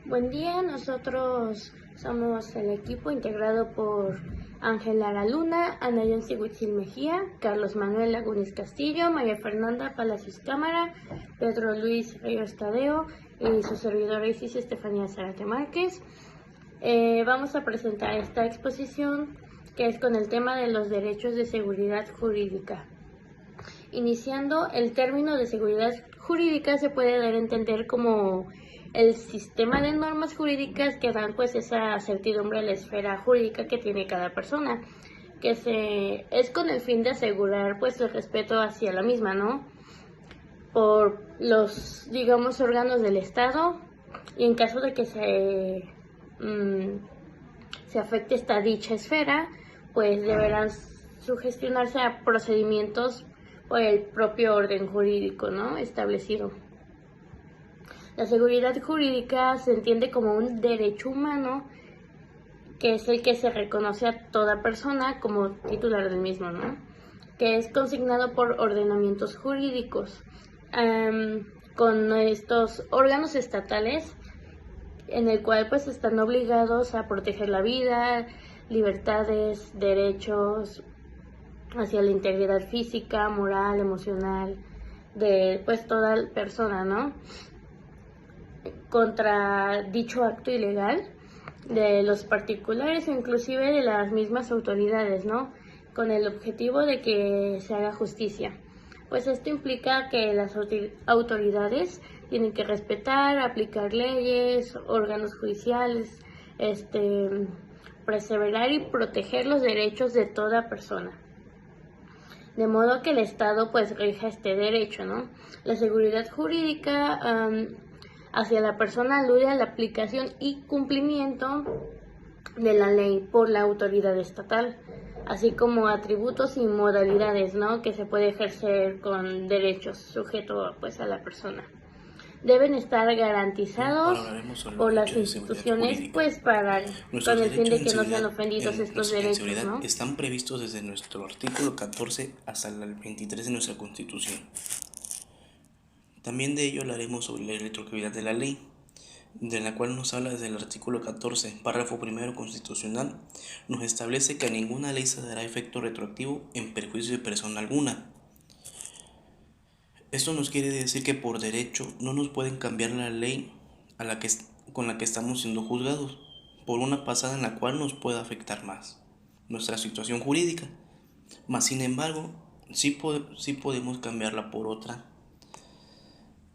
Buen día, nosotros somos el equipo integrado por Ángel Lara Luna, Ana Yancy Huitzil Mejía, Carlos Manuel Lagunes Castillo, María Fernanda Palacios Cámara, Pedro Luis Ríos Tadeo y su servidora Isis Estefanía Zárate Márquez. Vamos a presentar esta exposición que es con el tema de los derechos de seguridad jurídica. Iniciando, el término de seguridad jurídica se puede dar a entender como el sistema de normas jurídicas que dan pues esa certidumbre a la esfera jurídica que tiene cada persona, que es con el fin de asegurar pues el respeto hacia la misma, ¿no? Por los, digamos, órganos del Estado, y en caso de que se afecte esta dicha esfera, pues deberán sugestionarse a procedimientos por el propio orden jurídico, ¿no?, establecido. La seguridad jurídica se entiende como un derecho humano que es el que se reconoce a toda persona como titular del mismo, ¿no?, que es consignado por ordenamientos jurídicos, con estos órganos estatales en el cual pues están obligados a proteger la vida, libertades, derechos hacia la integridad física, moral, emocional de pues toda persona, ¿no?, contra dicho acto ilegal de los particulares o inclusive de las mismas autoridades, ¿no?, con el objetivo de que se haga justicia. Pues esto implica que las autoridades tienen que respetar, aplicar leyes, órganos judiciales, preservar y proteger los derechos de toda persona, de modo que el Estado pues rija este derecho, ¿no? La seguridad jurídica hacia la persona alude a la aplicación y cumplimiento de la ley por la autoridad estatal, así como atributos y modalidades, ¿no?, que se puede ejercer con derechos sujeto pues a la persona. Deben estar garantizados por las instituciones pues con el fin de que no sean ofendidos estos derechos, ¿no? Están previstos desde nuestro artículo 14 hasta el 23 de nuestra Constitución. También de ello hablaremos sobre la retroactividad de la ley, de la cual nos habla desde el artículo 14, párrafo primero constitucional, nos establece que a ninguna ley se dará efecto retroactivo en perjuicio de persona alguna. Esto nos quiere decir que por derecho no nos pueden cambiar la ley con la que estamos siendo juzgados por una pasada en la cual nos pueda afectar más nuestra situación jurídica. Mas sin embargo, sí podemos cambiarla por otra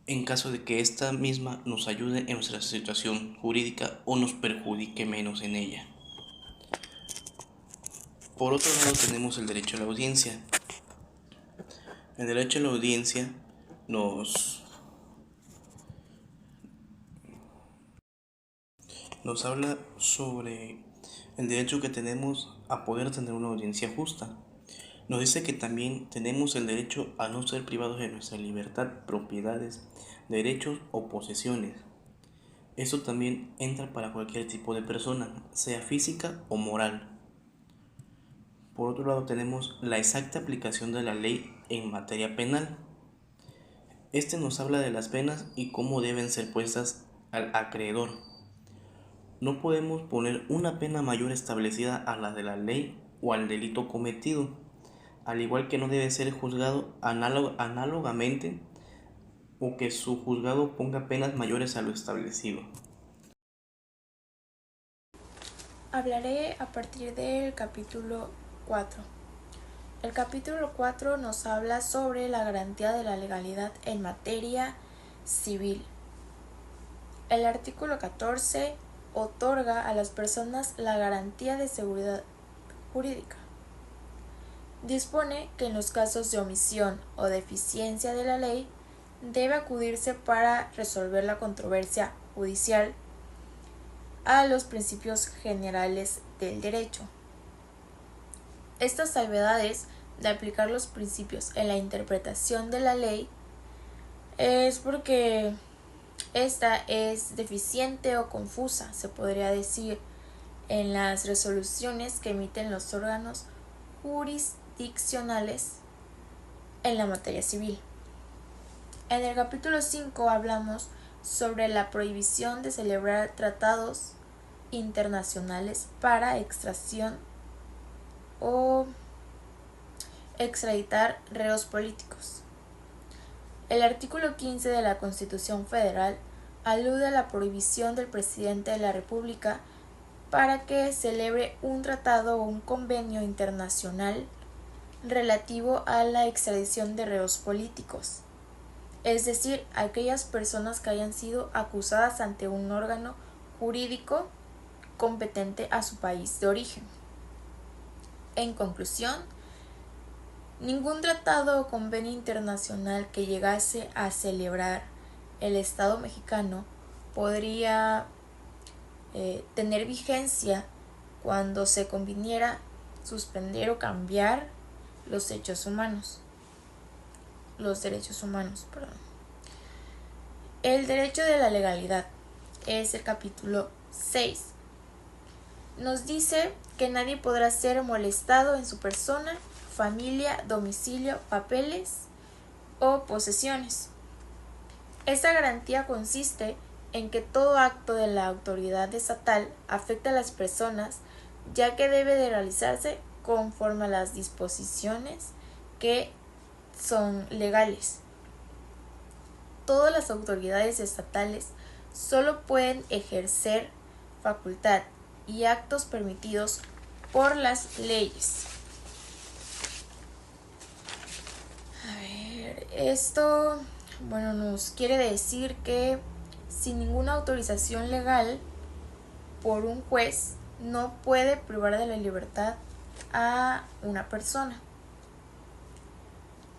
en caso de que esta misma nos ayude en nuestra situación jurídica o nos perjudique menos en ella. Por otro lado tenemos el derecho a la audiencia. El derecho a la audiencia nos habla sobre el derecho que tenemos a poder tener una audiencia justa. Nos dice que también tenemos el derecho a no ser privados de nuestra libertad, propiedades, derechos o posesiones. Esto también entra para cualquier tipo de persona, sea física o moral. Por otro lado tenemos la exacta aplicación de la ley en materia penal. Este nos habla de las penas y cómo deben ser puestas al acreedor. No podemos poner una pena mayor establecida a la de la ley o al delito cometido, al igual que no debe ser juzgado análogamente o que su juzgado ponga penas mayores a lo establecido. Hablaré a partir del capítulo 4. El capítulo 4 nos habla sobre la garantía de la legalidad en materia civil. El artículo 14 otorga a las personas la garantía de seguridad jurídica. Dispone que en los casos de omisión o deficiencia de la ley debe acudirse para resolver la controversia judicial a los principios generales del derecho. Estas salvedades de aplicar los principios en la interpretación de la ley es porque esta es deficiente o confusa, se podría decir, en las resoluciones que emiten los órganos jurisdiccionales en la materia civil. En el capítulo 5 hablamos sobre la prohibición de celebrar tratados internacionales para extracción o extraditar reos políticos. El artículo 15 de la Constitución Federal alude a la prohibición del presidente de la República para que celebre un tratado o un convenio internacional relativo a la extradición de reos políticos, es decir, aquellas personas que hayan sido acusadas ante un órgano jurídico competente a su país de origen. En conclusión, ningún tratado o convenio internacional que llegase a celebrar el Estado mexicano podría tener vigencia cuando se conviniera suspender o cambiar los derechos humanos. El derecho de la legalidad es el capítulo 6. Nos dice que nadie podrá ser molestado en su persona, familia, domicilio, papeles o posesiones. Esta garantía consiste en que todo acto de la autoridad estatal afecta a las personas, ya que debe de realizarse conforme a las disposiciones que son legales. Todas las autoridades estatales solo pueden ejercer facultad y actos permitidos por las leyes. Esto, nos quiere decir que sin ninguna autorización legal por un juez no puede privar de la libertad a una persona.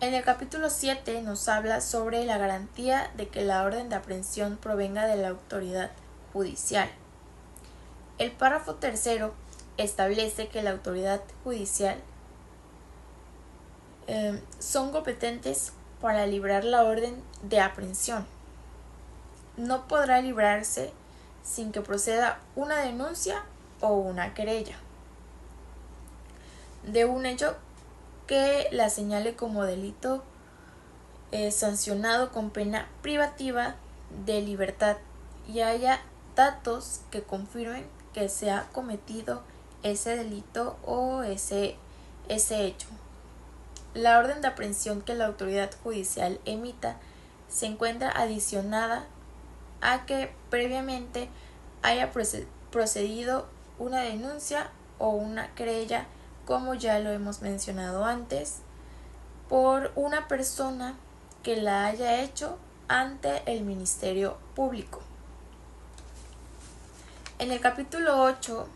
En el capítulo 7 nos habla sobre la garantía de que la orden de aprehensión provenga de la autoridad judicial. El párrafo 3 establece que la autoridad judicial son competentes para librar la orden de aprehensión. No podrá librarse sin que proceda una denuncia o una querella de un hecho que la señale como delito sancionado con pena privativa de libertad y haya datos que confirmen que se ha cometido ese delito o ese hecho. La orden de aprehensión que la autoridad judicial emita se encuentra adicionada a que previamente haya procedido una denuncia o una querella, como ya lo hemos mencionado antes, por una persona que la haya hecho ante el Ministerio Público. En el capítulo 8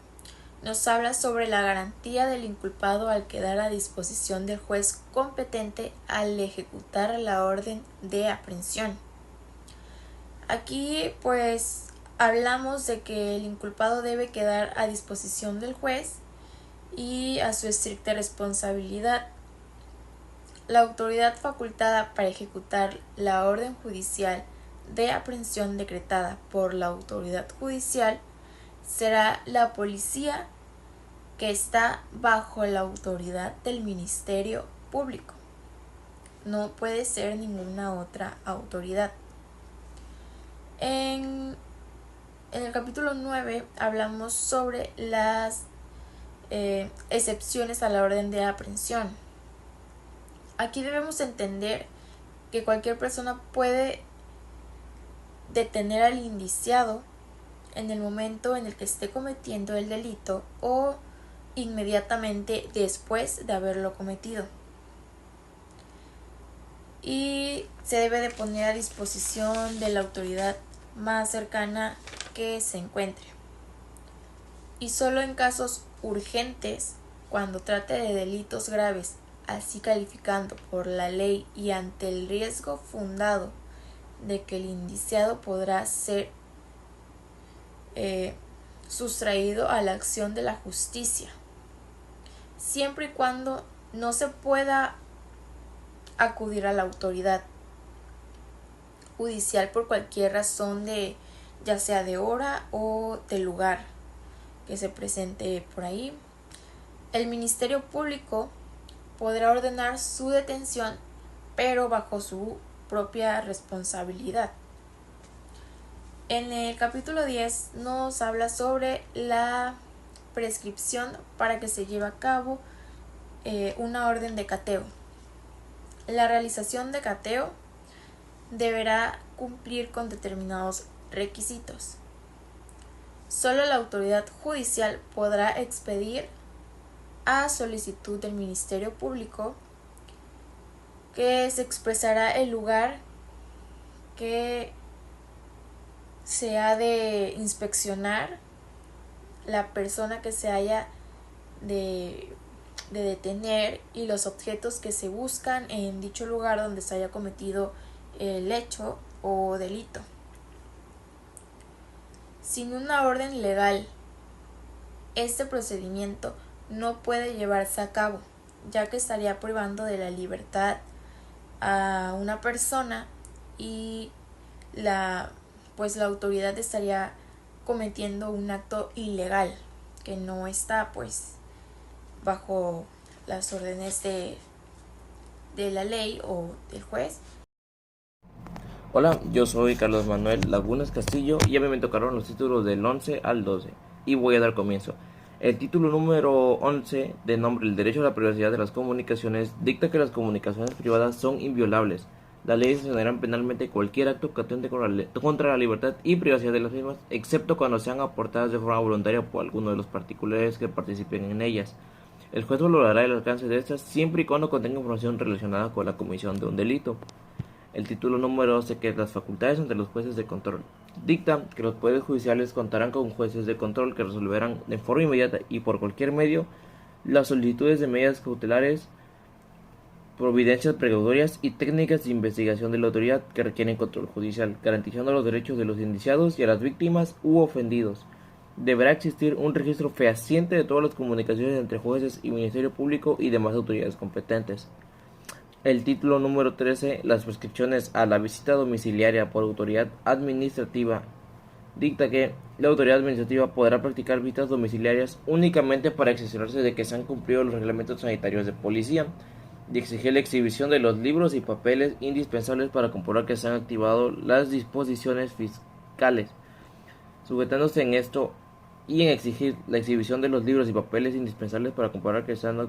nos habla sobre la garantía del inculpado al quedar a disposición del juez competente al ejecutar la orden de aprehensión. Aquí hablamos de que el inculpado debe quedar a disposición del juez y a su estricta responsabilidad. La autoridad facultada para ejecutar la orden judicial de aprehensión decretada por la autoridad judicial será la policía, que está bajo la autoridad del Ministerio Público. No puede ser ninguna otra autoridad. En el capítulo 9 hablamos sobre las excepciones a la orden de aprehensión. Aquí debemos entender que cualquier persona puede detener al indiciado en el momento en el que esté cometiendo el delito o inmediatamente después de haberlo cometido. Y se debe de poner a disposición de la autoridad más cercana que se encuentre. Y solo en casos urgentes, cuando trate de delitos graves, así calificando por la ley y ante el riesgo fundado de que el indiciado podrá ser sustraído a la acción de la justicia, siempre y cuando no se pueda acudir a la autoridad judicial por cualquier razón, ya sea de hora o de lugar que se presente por ahí. El Ministerio Público podrá ordenar su detención, pero bajo su propia responsabilidad. En el capítulo 10 nos habla sobre la prescripción para que se lleve a cabo una orden de cateo. La realización de cateo deberá cumplir con determinados requisitos. Solo la autoridad judicial podrá expedir a solicitud del Ministerio Público, que se expresará el lugar que se ha de inspeccionar, la persona que se haya de detener y los objetos que se buscan en dicho lugar donde se haya cometido el hecho o delito. Sin una orden legal, este procedimiento no puede llevarse a cabo, ya que estaría privando de la libertad a una persona y la autoridad estaría cometiendo un acto ilegal que no está bajo las órdenes de la ley o del juez. Hola, yo soy Carlos Manuel Lagunas Castillo y a mí me tocaron los títulos del 11 al 12 y voy a dar comienzo. El título número 11, de nombre El derecho a la privacidad de las comunicaciones, dicta que las comunicaciones privadas son inviolables. Las leyes sancionarán penalmente cualquier acto que atente contra la libertad y privacidad de las mismas, excepto cuando sean aportadas de forma voluntaria por alguno de los particulares que participen en ellas. El juez valorará el alcance de estas siempre y cuando contenga información relacionada con la comisión de un delito. El título número 12, que es las facultades entre los jueces de control, dicta que los poderes judiciales contarán con jueces de control que resolverán de forma inmediata y por cualquier medio las solicitudes de medidas cautelares, providencias precautorias y técnicas de investigación de la autoridad que requieren control judicial, garantizando los derechos de los indiciados y a las víctimas u ofendidos. Deberá existir un registro fehaciente de todas las comunicaciones entre jueces y Ministerio Público y demás autoridades competentes. El título número 13, las prescripciones a la visita domiciliaria por autoridad administrativa, dicta que la autoridad administrativa podrá practicar visitas domiciliarias únicamente para excepcionarse de que se han cumplido los reglamentos sanitarios de policía y exigir la exhibición de los libros y papeles indispensables para comprobar que se han activado las disposiciones fiscales. Sujetándose en esto y en exigir la exhibición de los libros y papeles indispensables para comprobar que se han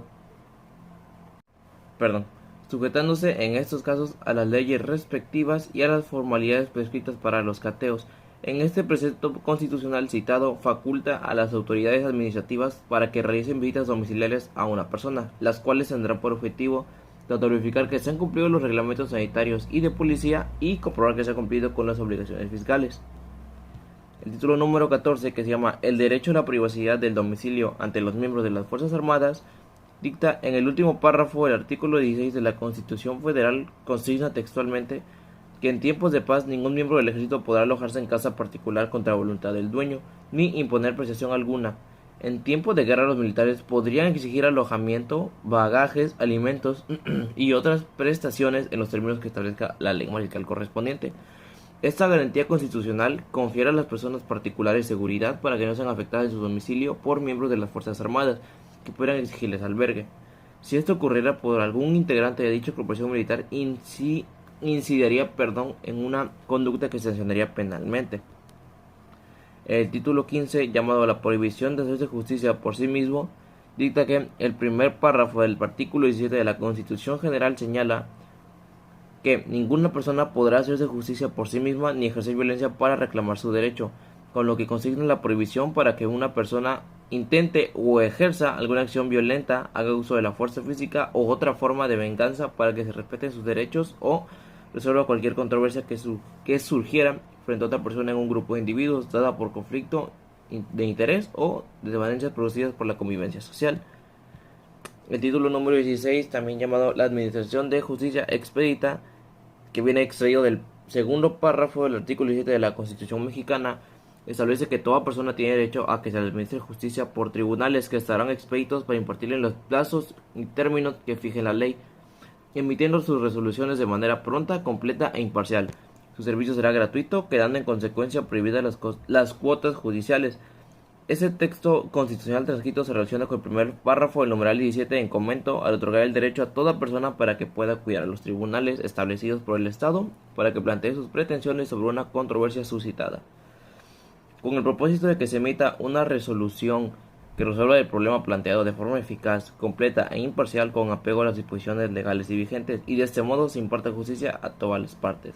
sujetándose en estos casos a las leyes respectivas y a las formalidades prescritas para los cateos. En este precepto constitucional citado faculta a las autoridades administrativas para que realicen visitas domiciliarias a una persona, las cuales tendrán por objetivo tanto verificar que se han cumplido los reglamentos sanitarios y de policía y comprobar que se ha cumplido con las obligaciones fiscales. El título número 14, que se llama El derecho a la privacidad del domicilio ante los miembros de las Fuerzas Armadas, dicta en el último párrafo del artículo 16 de la Constitución Federal, consigna textualmente que en tiempos de paz ningún miembro del ejército podrá alojarse en casa particular contra voluntad del dueño, ni imponer prestación alguna. En tiempos de guerra los militares podrían exigir alojamiento, bagajes, alimentos y otras prestaciones en los términos que establezca la ley marcial correspondiente. Esta garantía constitucional confiere a las personas particulares seguridad para que no sean afectadas en su domicilio por miembros de las Fuerzas Armadas, que pudieran exigirles albergue. Si esto ocurriera por algún integrante de dicha corporación militar, incidiría en una conducta que se sancionaría penalmente. El título 15, llamado la prohibición de hacerse justicia por sí mismo, dicta que el primer párrafo del artículo 17 de la Constitución General señala que ninguna persona podrá hacerse justicia por sí misma ni ejercer violencia para reclamar su derecho, con lo que consigna la prohibición para que una persona intente o ejerza alguna acción violenta, haga uso de la fuerza física o otra forma de venganza para que se respeten sus derechos o resuelva cualquier controversia que surgiera frente a otra persona en un grupo de individuos, dada por conflicto de interés o desavenencias producidas por la convivencia social. El título número 16, también llamado la Administración de Justicia Expedita, que viene extraído del segundo párrafo del artículo 17 de la Constitución Mexicana, establece que toda persona tiene derecho a que se le administre justicia por tribunales que estarán expeditos para impartirle en los plazos y términos que fije la ley, emitiendo sus resoluciones de manera pronta, completa e imparcial. Su servicio será gratuito, quedando en consecuencia prohibidas las cuotas judiciales. Ese texto constitucional transcrito se relaciona con el primer párrafo del numeral 17 en comento al otorgar el derecho a toda persona para que pueda acudir a los tribunales establecidos por el Estado para que plantee sus pretensiones sobre una controversia suscitada. con el propósito de que se emita una resolución que resuelva el problema planteado de forma eficaz, completa e imparcial con apego a las disposiciones legales y vigentes, y de este modo se imparta justicia a todas las partes.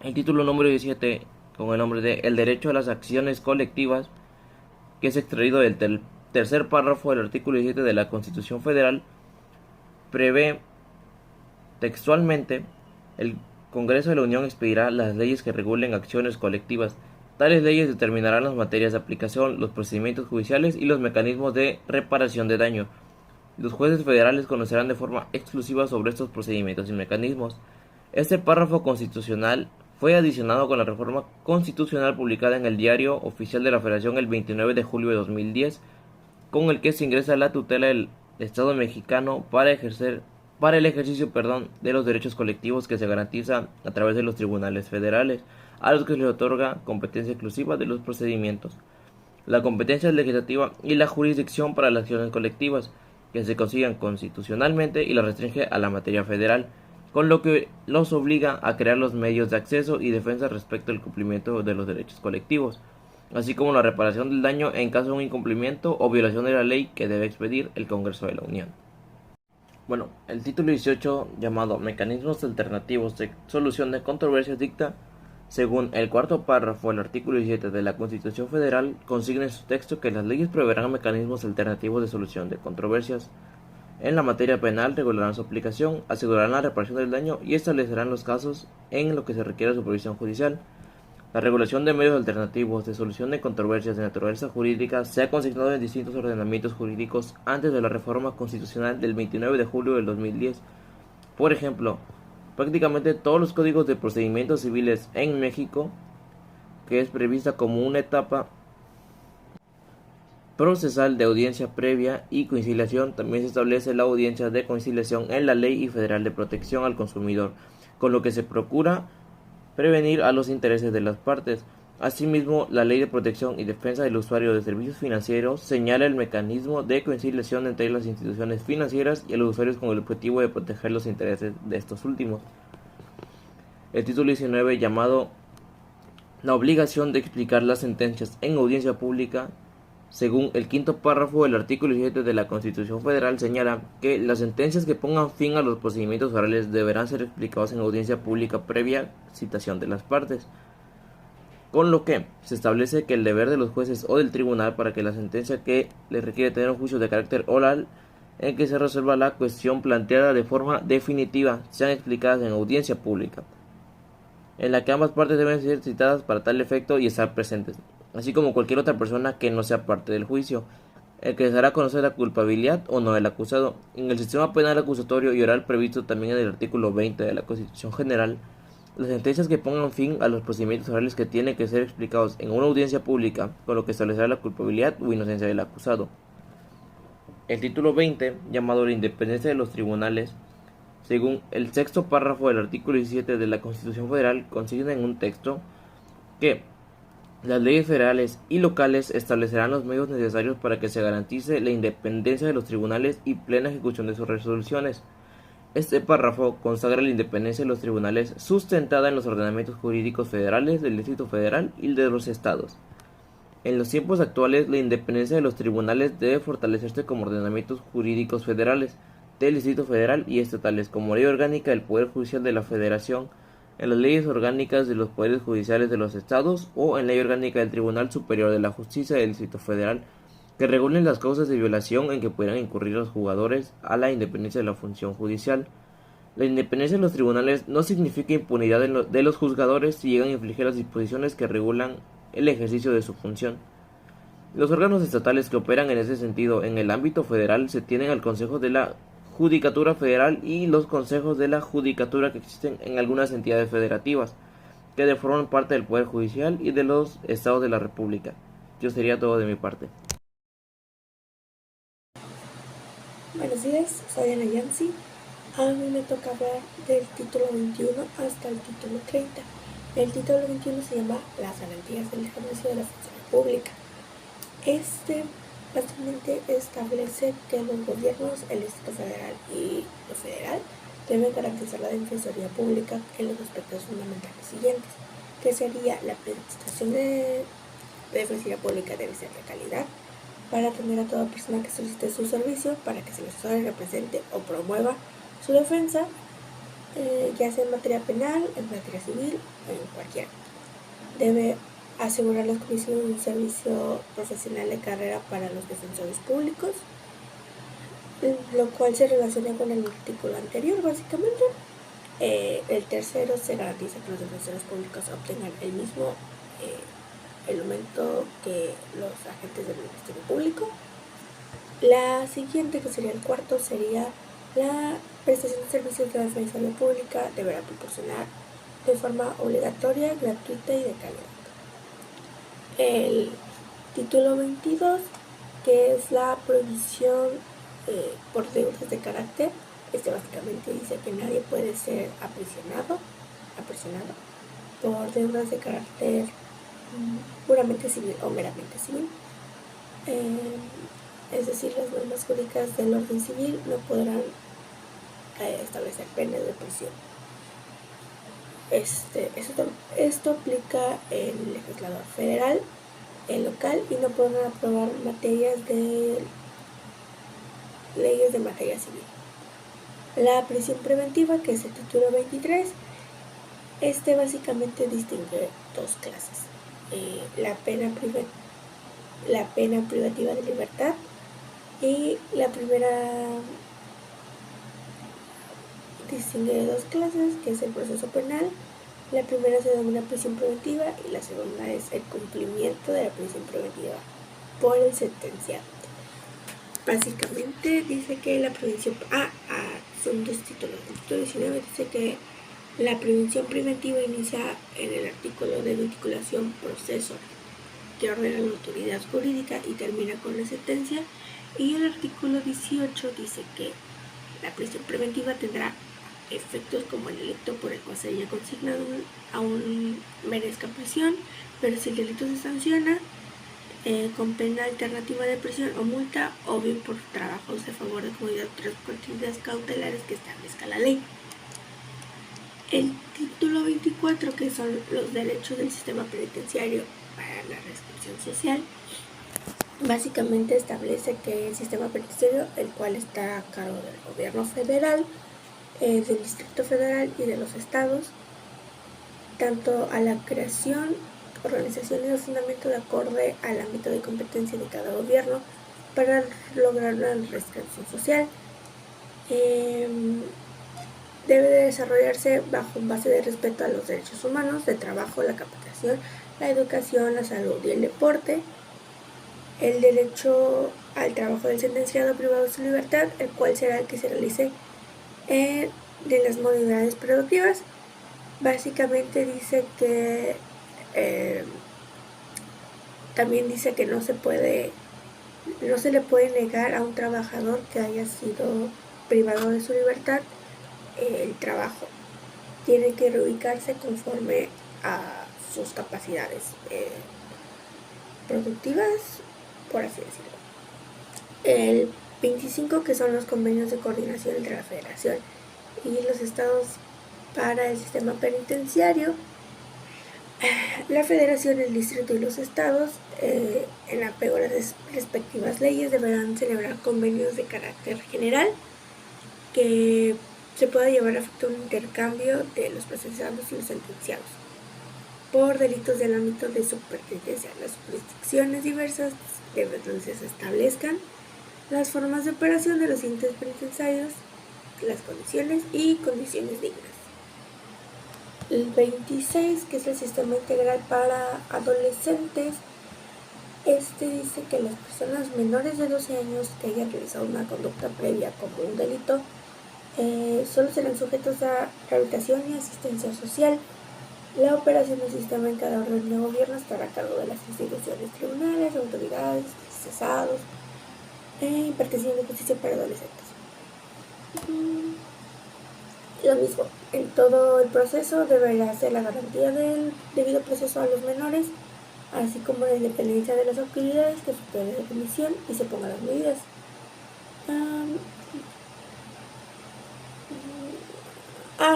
El título número 17, con el nombre de El derecho a las acciones colectivas, que es extraído del tercer párrafo del artículo 17 de la Constitución Federal, prevé textualmente: el Congreso de la Unión expedirá las leyes que regulen acciones colectivas. Tales leyes determinarán las materias de aplicación, los procedimientos judiciales y los mecanismos de reparación de daño. Los jueces federales conocerán de forma exclusiva sobre estos procedimientos y mecanismos. Este párrafo constitucional fue adicionado con la reforma constitucional publicada en el Diario Oficial de la Federación el 29 de julio de 2010, con el que se ingresa la tutela del Estado mexicano para el ejercicio de los derechos colectivos que se garantiza a través de los tribunales federales, a los que se les otorga competencia exclusiva de los procedimientos, la competencia legislativa y la jurisdicción para las acciones colectivas, que se consigan constitucionalmente, y la restringe a la materia federal, con lo que los obliga a crear los medios de acceso y defensa respecto al cumplimiento de los derechos colectivos, así como la reparación del daño en caso de un incumplimiento o violación de la ley que debe expedir el Congreso de la Unión. Bueno, el título 18, llamado Mecanismos alternativos de solución de controversias, dicta: según el cuarto párrafo del artículo 17 de la Constitución Federal, consigna en su texto que las leyes preverán mecanismos alternativos de solución de controversias. En la materia penal regularán su aplicación, asegurarán la reparación del daño y establecerán los casos en los que se requiera supervisión judicial. La regulación de medios alternativos de solución de controversias de naturaleza jurídica se ha consignado en distintos ordenamientos jurídicos antes de la reforma constitucional del 29 de julio del 2010. Por ejemplo, prácticamente todos los códigos de procedimientos civiles en México, que es prevista como una etapa procesal de audiencia previa y conciliación, también se establece la audiencia de conciliación en la Ley Federal de Protección al Consumidor, con lo que se procura prevenir a los intereses de las partes. Asimismo, la Ley de Protección y Defensa del Usuario de Servicios Financieros señala el mecanismo de conciliación entre las instituciones financieras y los usuarios con el objetivo de proteger los intereses de estos últimos. El título 19, llamado La obligación de explicar las sentencias en audiencia pública, según el quinto párrafo del artículo 17 de la Constitución Federal, señala que las sentencias que pongan fin a los procedimientos orales deberán ser explicados en audiencia pública previa citación de las partes, con lo que se establece que el deber de los jueces o del tribunal para que la sentencia que les requiere tener un juicio de carácter oral en que se resuelva la cuestión planteada de forma definitiva sean explicadas en audiencia pública, en la que ambas partes deben ser citadas para tal efecto y estar presentes, así como cualquier otra persona que no sea parte del juicio, el que se hará conocer la culpabilidad o no del acusado. En el sistema penal acusatorio y oral previsto también en el artículo 20 de la Constitución General, las sentencias que pongan fin a los procedimientos orales que tienen que ser explicados en una audiencia pública, con lo que establecerá la culpabilidad o inocencia del acusado. El título 20, llamado La independencia de los tribunales, según el sexto párrafo del artículo 17 de la Constitución Federal, consigna en un texto que las leyes federales y locales establecerán los medios necesarios para que se garantice la independencia de los tribunales y plena ejecución de sus resoluciones. Este párrafo consagra la independencia de los tribunales sustentada en los ordenamientos jurídicos federales del Distrito Federal y de los estados. En los tiempos actuales, la independencia de los tribunales debe fortalecerse como ordenamientos jurídicos federales del Distrito Federal y estatales, como ley orgánica del Poder Judicial de la Federación, en las leyes orgánicas de los poderes judiciales de los estados o en ley orgánica del Tribunal Superior de la Justicia del Distrito Federal, que regulen las causas de violación en que puedan incurrir los jugadores a la independencia de la función judicial. La independencia de los tribunales no significa impunidad de los juzgadores si llegan a infringir las disposiciones que regulan el ejercicio de su función. Los órganos estatales que operan en ese sentido en el ámbito federal se tienen al Consejo de la Judicatura Federal y los consejos de la Judicatura que existen en algunas entidades federativas, que forman parte del Poder Judicial y de los estados de la República. Yo sería todo de mi parte. Buenos días, soy Ana Yancy. A mí me toca hablar del título 21 hasta el título 30. El título 21 se llama Las garantías del ejercicio de la función pública. Básicamente establece que los gobiernos, el Distrito Federal y lo federal, deben garantizar la defensoría pública en los aspectos fundamentales siguientes, que sería la prestación de La defensoría pública debe ser de calidad para atender a toda persona que solicite su servicio, para que se le asesore, represente o promueva su defensa, ya sea en materia penal, en materia civil, en cualquiera. Debe asegurar las condiciones de un servicio profesional de carrera para los defensores públicos, lo cual se relaciona con el artículo anterior, básicamente. El tercero, se garantiza que los defensores públicos obtengan el mismo el aumento que los agentes del Ministerio Público. La siguiente, que sería el cuarto, sería la prestación de servicios de la Defensoría Pública deberá proporcionar de forma obligatoria, gratuita y de calidad. El título 22, que es la prohibición por deudas de carácter. Básicamente dice que nadie puede ser aprisionado por deudas de carácter puramente civil o meramente civil. Es decir, las normas jurídicas del orden civil no podrán establecer penas de prisión. Esto aplica en el legislador federal, el local, y no podrán aprobar materias de leyes de materia civil. La prisión preventiva, que es el título 23, básicamente distingue dos clases. La pena privativa de libertad, y la primera distingue dos clases, que es el proceso penal. La primera se denomina prisión preventiva y la segunda es el cumplimiento de la prisión preventiva por el sentenciado. Básicamente dice que la prevención son dos títulos. El título 19 dice que la prevención preventiva inicia en el artículo de vinculación proceso que ordena la autoridad jurídica y termina con la sentencia, y el artículo 18 dice que la prisión preventiva tendrá efectos como el delito por el cual se haya consignado aún merezca prisión, pero si el delito se sanciona con pena alternativa de prisión o multa, o bien por trabajos a favor de comunidad, otras cuantías cautelares que establezca la ley. El título 24, que son los derechos del sistema penitenciario para la restricción social, básicamente establece que el sistema penitenciario, el cual está a cargo del gobierno federal, del Distrito Federal y de los estados, tanto a la creación, organización y fundamento de acorde al ámbito de competencia de cada gobierno para lograr una restricción social. Debe de desarrollarse bajo un base de respeto a los derechos humanos, de trabajo, la capacitación, la educación, la salud y el deporte. El derecho al trabajo del sentenciado privado de su libertad, el cual será el que se realice de las modalidades productivas. Básicamente dice que también dice que no se le puede negar a un trabajador que haya sido privado de su libertad el trabajo. Tiene que reubicarse conforme a sus capacidades productivas, por así decirlo. El 25, que son los convenios de coordinación entre la Federación y los estados para el sistema penitenciario. La Federación, el Distrito y los estados, en apego a las respectivas leyes, deberán celebrar convenios de carácter general que se pueda llevar a efecto un intercambio de los procesados y los sentenciados por delitos del ámbito de su pertenencia. Las jurisdicciones diversas donde se establezcan las formas de operación de los entes penitenciarios, las condiciones y condiciones dignas. El 26, que es el sistema integral para adolescentes, dice que las personas menores de 12 años que hayan realizado una conducta previa como un delito solo serán sujetos a rehabilitación y asistencia social. La operación del sistema en cada orden de gobierno estará a cargo de las instituciones, tribunales, autoridades, cesados, impartición de justicia para adolescentes. Lo mismo, en todo el proceso deberá ser la garantía del debido proceso a los menores, así como la independencia de las autoridades que superen la comisión y se pongan las medidas.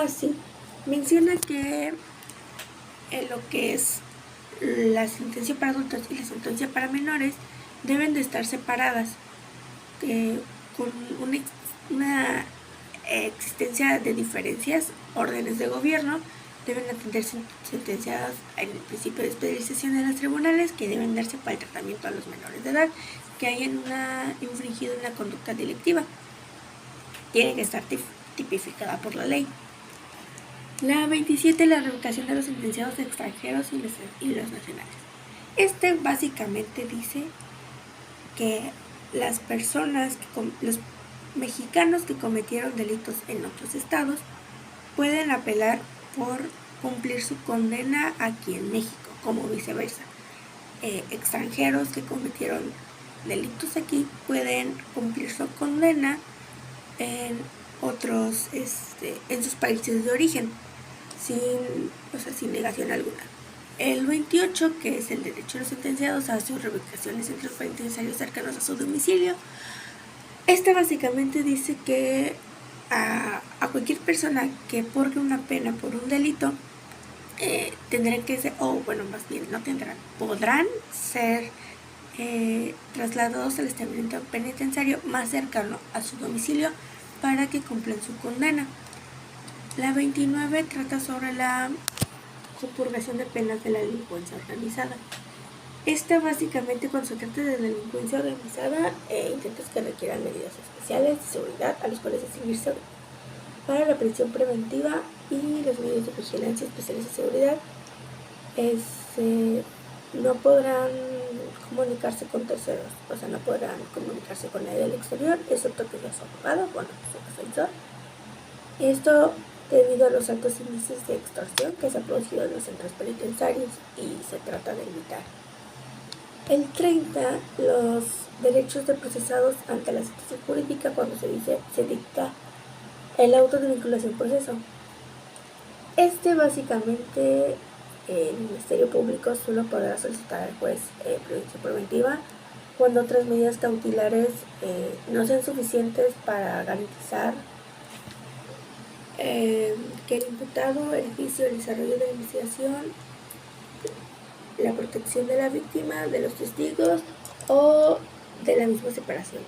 Sí, menciona que en lo que es la sentencia para adultos y la sentencia para menores deben de estar separadas con una existencia de diferencias, órdenes de gobierno deben atenderse sentenciadas en el principio de especialización de los tribunales que deben darse para el tratamiento a los menores de edad que hayan infringido una conducta delictiva. Tiene que estar tipificada por la ley. La 27, la revocación de los sentenciados extranjeros y los nacionales. Este básicamente dice que las personas, los mexicanos que cometieron delitos en otros estados pueden apelar por cumplir su condena aquí en México, como viceversa. Extranjeros que cometieron delitos aquí pueden cumplir su condena en otros, en sus países de origen, sin negación alguna. El 28, que es el derecho de los sentenciados a sus revocaciones entre los penitenciarios cercanos a su domicilio. Este básicamente dice que a cualquier persona que purgue una pena por un delito, tendrán que ser, más bien no tendrán, podrán ser trasladados al establecimiento penitenciario más cercano a su domicilio para que cumplan su condena. La 29 trata sobre la purgación de penas de la delincuencia organizada. Esta básicamente, cuando se trata de delincuencia organizada, intentos que requieran medidas especiales de seguridad a los cuales distinguirse para la prisión preventiva y los medios de vigilancia especiales de seguridad. No podrán comunicarse con terceros, no podrán comunicarse con nadie del exterior, excepto que sea su abogado, su defensor. Esto debido a los altos índices de extorsión que se han producido en los centros penitenciarios y se trata de evitar. El 30, los derechos de procesados ante la situación jurídica cuando se dicta el auto de vinculación proceso. Básicamente el Ministerio Público solo podrá solicitar al juez prisión preventiva cuando otras medidas cautelares no sean suficientes para garantizar que el imputado, el juicio, el desarrollo de la investigación, la protección de la víctima, de los testigos o de la misma separación,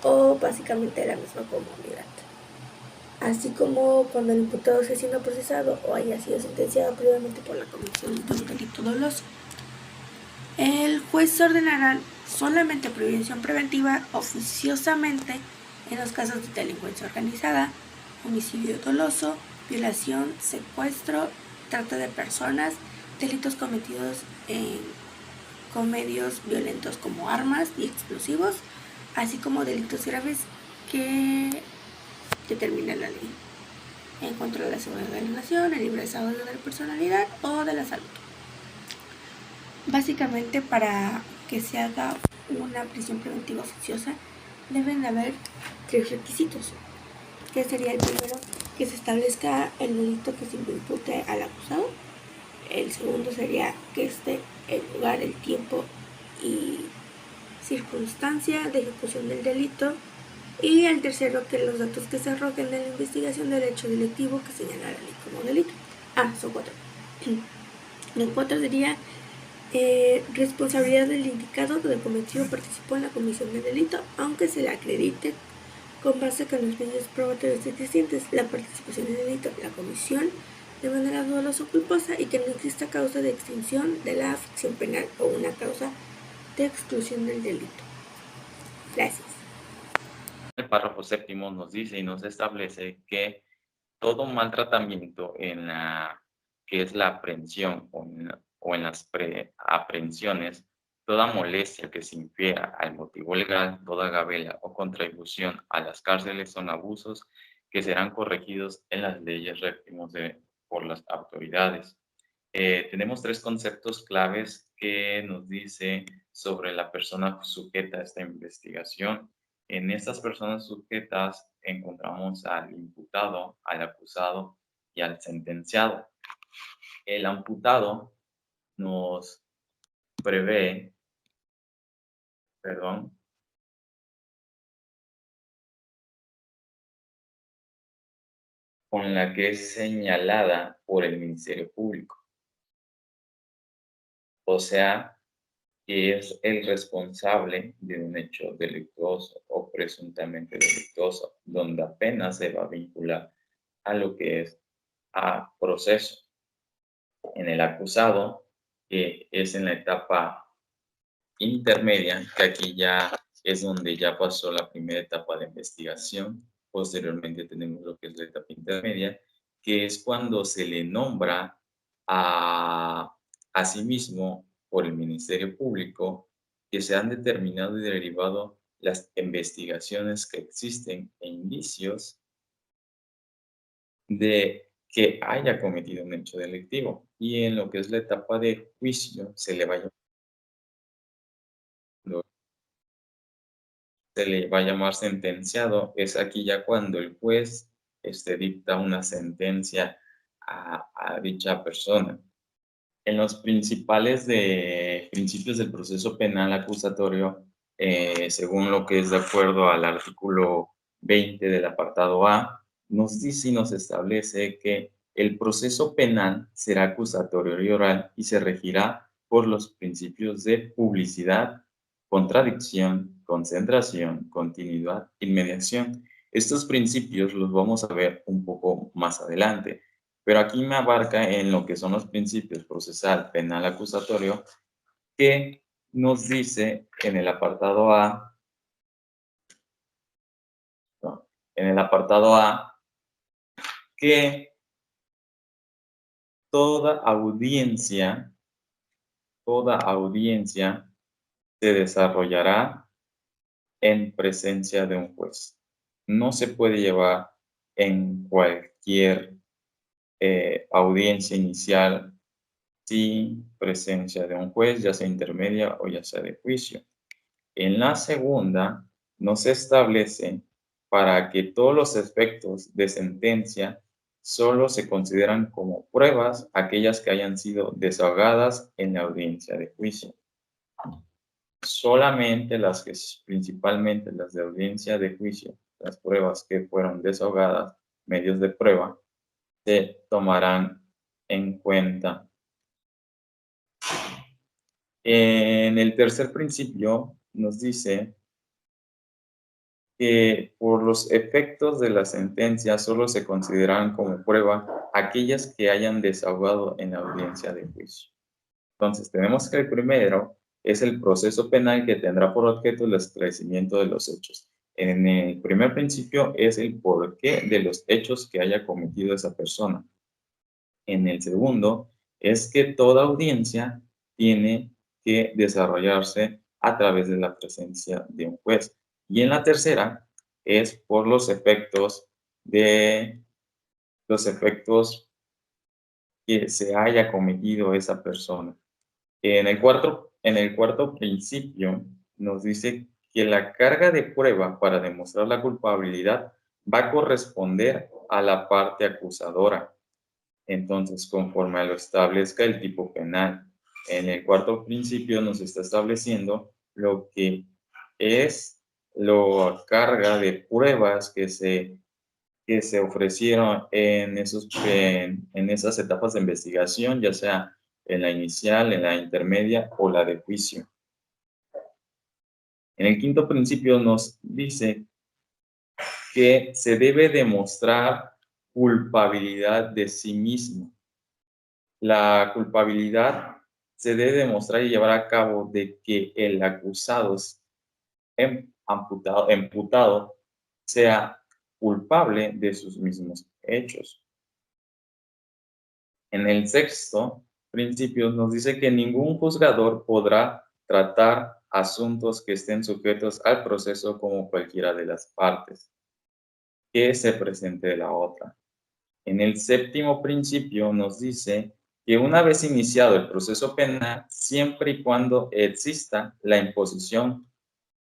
o básicamente de la misma comunidad. Así como cuando el imputado esté siendo procesado o haya sido sentenciado previamente por la comisión de un delito doloso. El juez ordenará solamente prisión preventiva oficiosamente en los casos de delincuencia organizada, homicidio doloso, violación, secuestro, trata de personas, delitos cometidos con medios violentos como armas y explosivos, así como delitos graves que determina la ley en contra de la seguridad de la nación, el libre desarrollo de la personalidad o de la salud. Básicamente, para que se haga una prisión preventiva oficiosa deben haber 3 requisitos, que sería el primero, que se establezca el delito que se impute al acusado. El segundo sería que esté el lugar, el tiempo y circunstancia de ejecución del delito. Y el tercero, que los datos que se arrojen de la investigación del hecho delictivo que señala la ley como delito. Son 4. Los 4 sería responsabilidad del indicado que cometió o participó en la comisión del delito, aunque se le acredite con base con los medios probatorios existentes la participación en el delito, la comisión de manera dolosa o culposa y que no exista causa de extinción de la afección penal o una causa de exclusión del delito. Gracias. El párrafo 7 nos dice y nos establece que todo maltratamiento en que es la aprehensión o en las preaprehensiones, toda molestia que se infiera al motivo legal, toda gabela o contribución a las cárceles son abusos que serán corregidos en las leyes réprimos por las autoridades. Tenemos 3 conceptos claves que nos dice sobre la persona sujeta a esta investigación. En estas personas sujetas encontramos al imputado, al acusado y al sentenciado. El imputado nos prevé, con la que es señalada por el Ministerio Público. o sea, que es el responsable de un hecho delictuoso o presuntamente delictuoso, donde apenas se va a vincular a lo que es a proceso. En el acusado, que es en la etapa intermedia, que aquí ya es donde ya pasó la primera etapa de investigación. Posteriormente tenemos lo que es la etapa intermedia, que es cuando se le nombra a sí mismo por el Ministerio Público que se han determinado y derivado las investigaciones que existen e indicios de que haya cometido un hecho delictivo. Y en lo que es la etapa de juicio se le va a llamar sentenciado. Es aquí ya cuando el juez dicta una sentencia a dicha persona. En los principios del proceso penal acusatorio, según lo que es de acuerdo al artículo 20 del apartado A, nos dice y nos establece que el proceso penal será acusatorio y oral y se regirá por los principios de publicidad, contradicción, concentración, continuidad, inmediación. Estos principios los vamos a ver un poco más adelante. Pero aquí me abarca en lo que son los principios procesal, penal, acusatorio, que nos dice en el apartado A, que toda audiencia se desarrollará en presencia de un juez. No se puede llevar en cualquier audiencia inicial sin presencia de un juez, ya sea intermedia o ya sea de juicio. En la segunda, nos establece para que todos los efectos de sentencia solo se consideran como pruebas aquellas que hayan sido desahogadas en la audiencia de juicio. Solamente principalmente las de audiencia de juicio, las pruebas que fueron desahogadas, medios de prueba, se tomarán en cuenta. En el tercer principio nos dice que por los efectos de la sentencia solo se consideran como prueba aquellas que hayan desahogado en la audiencia de juicio. Entonces, tenemos que el primero es el proceso penal que tendrá por objeto el esclarecimiento de los hechos. En el primer principio es el porqué de los hechos que haya cometido esa persona. En el segundo es que toda audiencia tiene que desarrollarse a través de la presencia de un juez. Y en la tercera es por los efectos que se haya cometido esa persona. En el cuarto principio nos dice que la carga de prueba para demostrar la culpabilidad va a corresponder a la parte acusadora. Entonces, conforme a lo establezca el tipo penal, en el cuarto principio nos está estableciendo lo que es la carga de pruebas que se ofrecieron en esas etapas de investigación, ya sea en la inicial, en la intermedia o la de juicio. En el quinto principio nos dice que se debe demostrar culpabilidad de sí mismo. La culpabilidad se debe demostrar y llevar a cabo de que el acusado imputado sea culpable de sus mismos hechos. En el sexto principio nos dice que ningún juzgador podrá tratar asuntos que estén sujetos al proceso como cualquiera de las partes que se presente de la otra. En el séptimo principio nos dice que una vez iniciado el proceso penal, siempre y cuando exista la imposición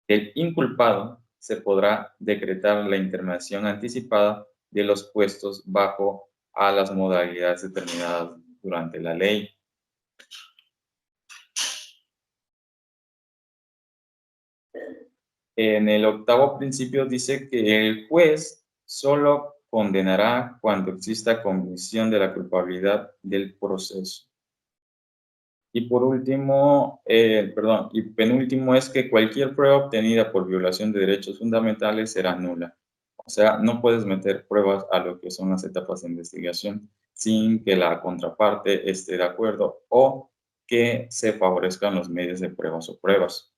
del inculpado, se podrá decretar la intervención anticipada de los puestos bajo a las modalidades determinadas durante la ley. En el octavo principio dice que el juez solo condenará cuando exista convicción de la culpabilidad del proceso. Y por último, y penúltimo es que cualquier prueba obtenida por violación de derechos fundamentales será nula. O sea, no puedes meter pruebas a lo que son las etapas de investigación sin que la contraparte esté de acuerdo o que se favorezcan los medios de pruebas o pruebas.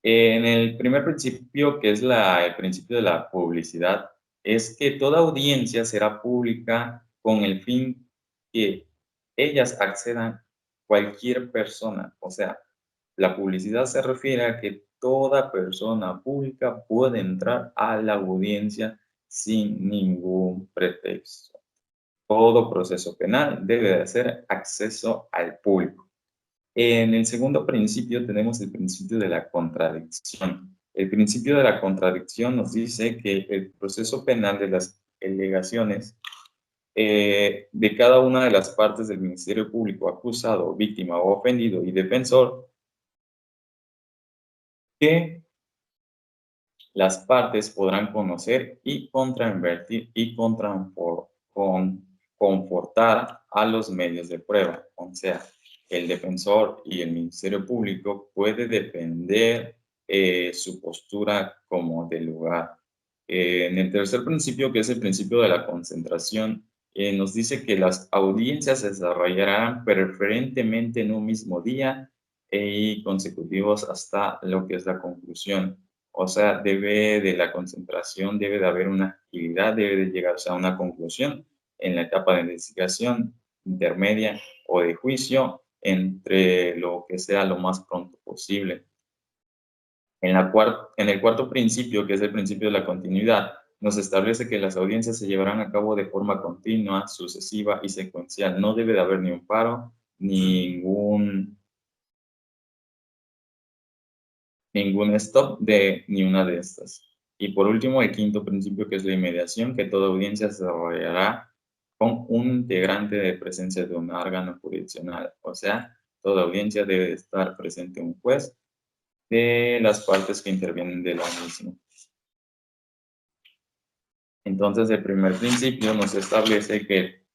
En el primer principio, que es el principio de la publicidad, es que toda audiencia será pública con el fin que ellas accedan cualquier persona. O sea, la publicidad se refiere a que toda persona pública puede entrar a la audiencia sin ningún pretexto. Todo proceso penal debe de hacer acceso al público. En el segundo principio tenemos el principio de la contradicción. El principio de la contradicción nos dice que el proceso penal de las alegaciones de cada una de las partes del Ministerio Público, acusado, víctima o ofendido y defensor, que las partes podrán conocer y contrainvertir y confortar a los medios de prueba. O sea, el defensor y el Ministerio Público puede defender su postura como del lugar. En el tercer principio, que es el principio de la concentración, nos dice que las audiencias se desarrollarán preferentemente en un mismo día y consecutivos hasta lo que es la conclusión. O sea, de la concentración debe de haber una agilidad, debe de llegarse a una conclusión en la etapa de investigación intermedia o de juicio entre lo que sea lo más pronto posible. En el cuarto principio, que es el principio de la continuidad, nos establece que las audiencias se llevarán a cabo de forma continua, sucesiva y secuencial. No debe de haber ni un paro, ningún stop de ni una de estas. Y por último, el quinto principio, que es la inmediación, que toda audiencia se desarrollará con un integrante de presencia de un órgano jurisdiccional. O sea, toda audiencia debe estar presente un juez de las partes que intervienen de la misma. Entonces, el primer principio nos establece que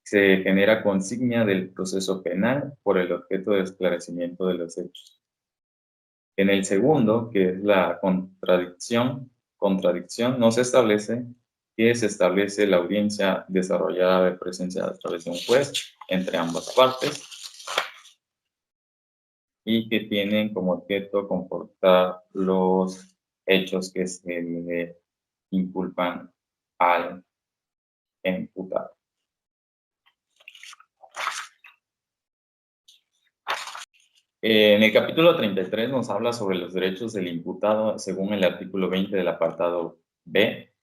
se genera consigna del proceso penal por el objeto de esclarecimiento de los hechos. En el segundo, que es la contradicción, nos establece que se establece la audiencia desarrollada de presencia a través de un juez entre ambas partes y que tienen como objeto comportar los hechos que se le inculpan al imputado. En el capítulo 33 nos habla sobre los derechos del imputado según el artículo 20 del apartado B,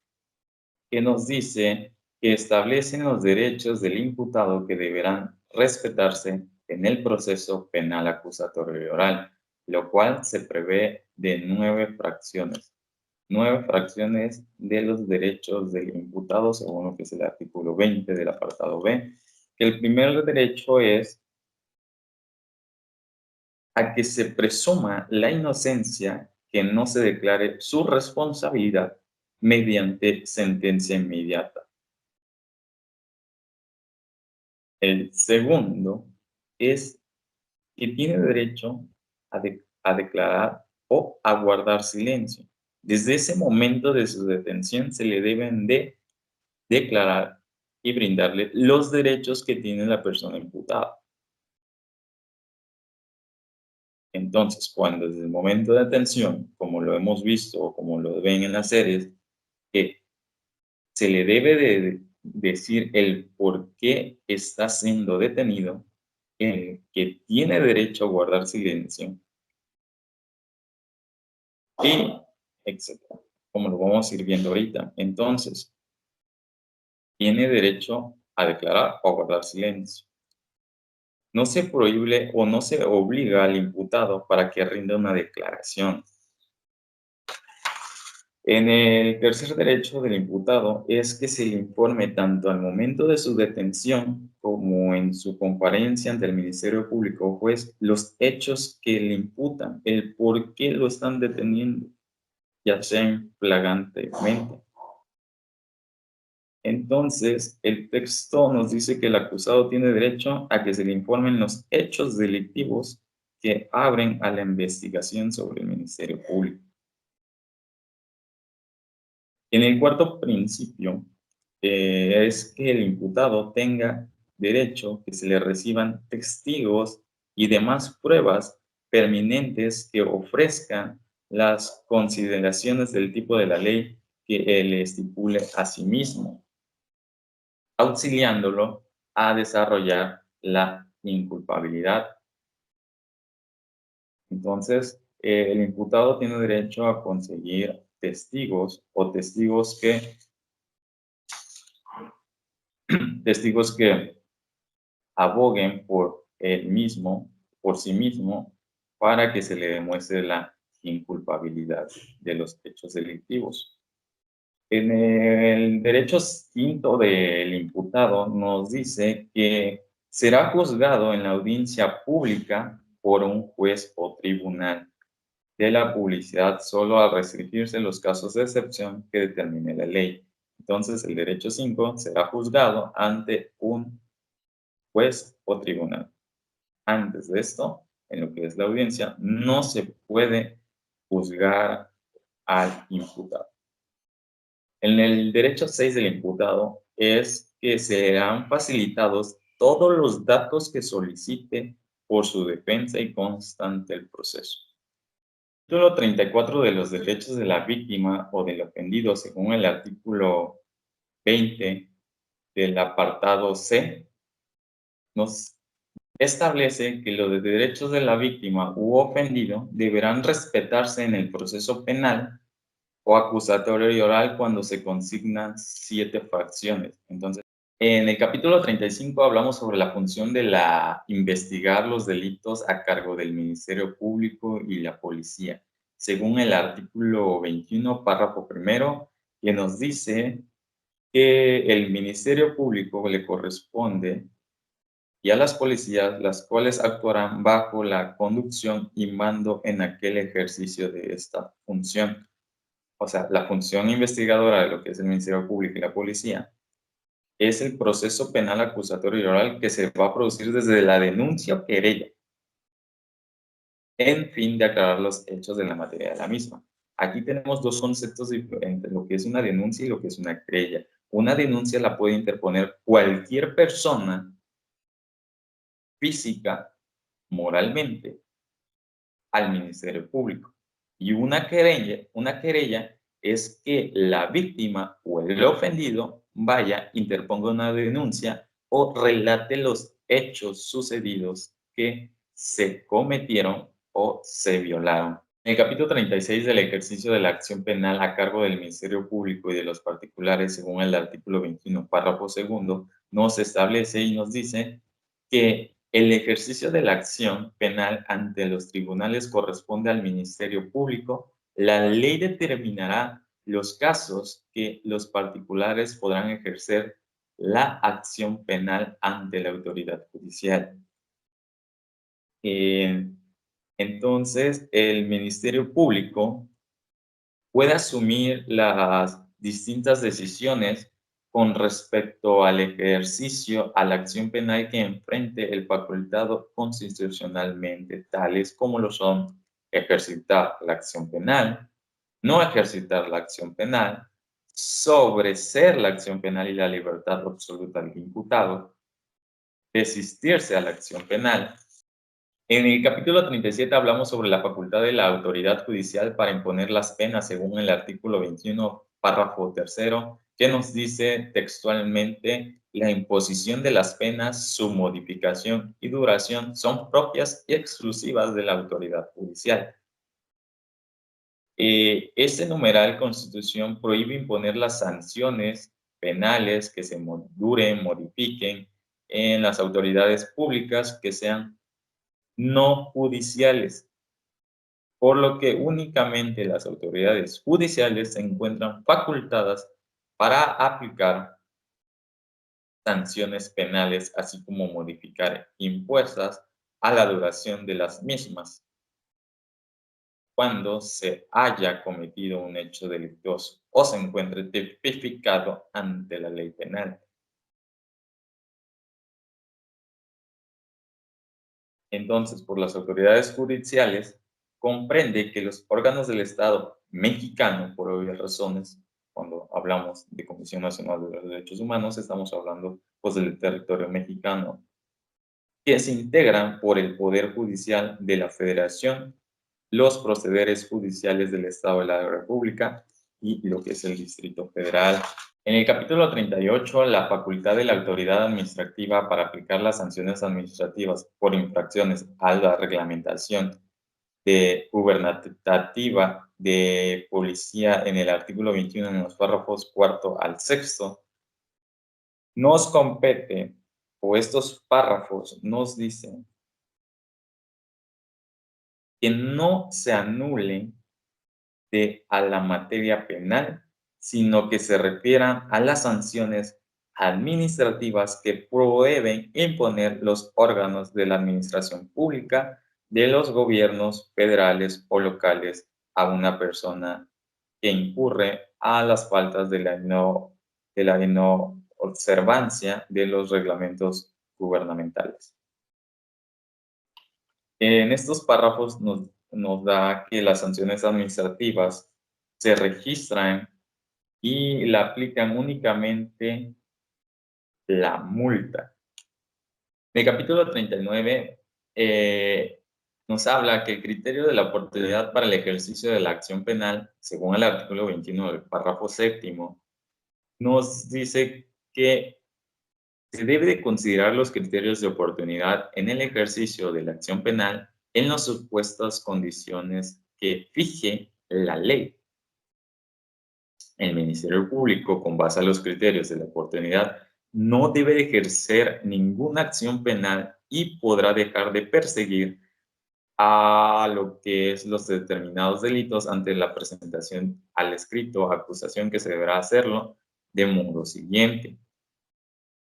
que nos dice que establecen los derechos del imputado que deberán respetarse en el proceso penal acusatorio y oral, lo cual se prevé de 9 fracciones. 9 fracciones de los derechos del imputado según lo que es el artículo 20 del apartado B. El primer derecho es a que se presuma la inocencia, que no se declare su responsabilidad mediante sentencia inmediata. El segundo es que tiene derecho a declarar o a guardar silencio. Desde ese momento de su detención se le deben de declarar y brindarle los derechos que tiene la persona imputada. Entonces, cuando desde el momento de detención, como lo hemos visto o como lo ven en las series, que se le debe de decir el por qué está siendo detenido, el que tiene derecho a guardar silencio, y etcétera, como lo vamos a ir viendo ahorita. Entonces, tiene derecho a declarar o a guardar silencio. No se prohíbe o no se obliga al imputado para que rinda una declaración. En el tercer derecho del imputado es que se le informe tanto al momento de su detención como en su comparencia ante el Ministerio Público o juez los hechos que le imputan, el por qué lo están deteniendo, ya sea flagrantemente. Entonces, el texto nos dice que el acusado tiene derecho a que se le informen los hechos delictivos que abren a la investigación sobre el Ministerio Público. En el cuarto principio, es que el imputado tenga derecho que se le reciban testigos y demás pruebas pertinentes que ofrezcan las consideraciones del tipo de la ley que él estipule a sí mismo, auxiliándolo a desarrollar la inculpabilidad. Entonces, el imputado tiene derecho a conseguir testigos o testigos que aboguen por él mismo, por sí mismo, para que se le demuestre la inculpabilidad de los hechos delictivos. En el derecho quinto del imputado nos dice que será juzgado en la audiencia pública por un juez o tribunal de la publicidad solo al restringirse los casos de excepción que determine la ley. Entonces, el derecho 5 será juzgado ante un juez o tribunal. Antes de esto, en lo que es la audiencia, no se puede juzgar al imputado. En el derecho 6 del imputado es que serán facilitados todos los datos que solicite por su defensa y constante el proceso. Título 34 de los derechos de la víctima o del ofendido, según el artículo 20 del apartado C, nos establece que los derechos de la víctima u ofendido deberán respetarse en el proceso penal o acusatorio y oral cuando se consignan 7 fracciones. Entonces, en el capítulo 35 hablamos sobre la función de investigar los delitos a cargo del Ministerio Público y la policía, según el artículo 21, párrafo primero, que nos dice que el Ministerio Público le corresponde y a las policías, las cuales actuarán bajo la conducción y mando en aquel ejercicio de esta función. O sea, la función investigadora de lo que es el Ministerio Público y la policía es el proceso penal acusatorio y oral que se va a producir desde la denuncia o querella, en fin de aclarar los hechos de la materia de la misma. Aquí tenemos dos conceptos diferentes, lo que es una denuncia y lo que es una querella. Una denuncia la puede interponer cualquier persona física, moralmente, al Ministerio Público. Y una querella es que la víctima o el ofendido vaya, interponga una denuncia o relate los hechos sucedidos que se cometieron o se violaron. En el capítulo 36 del ejercicio de la acción penal a cargo del Ministerio Público y de los particulares, según el artículo 21, párrafo segundo, nos establece y nos dice que el ejercicio de la acción penal ante los tribunales corresponde al Ministerio Público. La ley determinará los casos que los particulares podrán ejercer la acción penal ante la autoridad judicial. Entonces, el Ministerio Público puede asumir las distintas decisiones con respecto al ejercicio, a la acción penal que enfrente el facultado constitucionalmente, tales como lo son ejercitar la acción penal, no ejercitar la acción penal, sobreseer la acción penal y la libertad absoluta del imputado, desistirse a la acción penal. En el capítulo 37 hablamos sobre la facultad de la autoridad judicial para imponer las penas según el artículo 21, párrafo tercero, que nos dice textualmente: la imposición de las penas, su modificación y duración son propias y exclusivas de la autoridad judicial. Este numeral Constitución prohíbe imponer las sanciones penales que se duren, modifiquen en las autoridades públicas que sean no judiciales, por lo que únicamente las autoridades judiciales se encuentran facultadas para aplicar sanciones penales, así como modificar impuestas a la duración de las mismas. cuando se haya cometido un hecho delictuoso o se encuentre tipificado ante la ley penal. Entonces, por las autoridades judiciales, comprende que los órganos del Estado mexicano, por obvias razones, cuando hablamos de Comisión Nacional de los Derechos Humanos, estamos hablando pues del territorio mexicano, que se integran por el Poder Judicial de la Federación, los procederes judiciales del Estado de la República y lo que es el Distrito Federal. En el capítulo 38, la facultad de la autoridad administrativa para aplicar las sanciones administrativas por infracciones a la reglamentación gubernativa de policía en el artículo 21 en los párrafos 4 al 6, nos compete, o estos párrafos nos dicen que no se anule a la materia penal, sino que se refieran a las sanciones administrativas que prohíben imponer los órganos de la administración pública de los gobiernos federales o locales a una persona que incurre a las faltas de la no observancia de los reglamentos gubernamentales. En estos párrafos nos da que las sanciones administrativas se registran y la aplican únicamente la multa. En el capítulo 39 nos habla que el criterio de la oportunidad para el ejercicio de la acción penal, según el artículo 21 del párrafo séptimo, nos dice que se debe de considerar los criterios de oportunidad en el ejercicio de la acción penal en las supuestas condiciones que fije la ley. El Ministerio Público, con base a los criterios de la oportunidad, no debe de ejercer ninguna acción penal y podrá dejar de perseguir a lo que es los determinados delitos ante la presentación al escrito acusación que se deberá hacerlo de modo siguiente.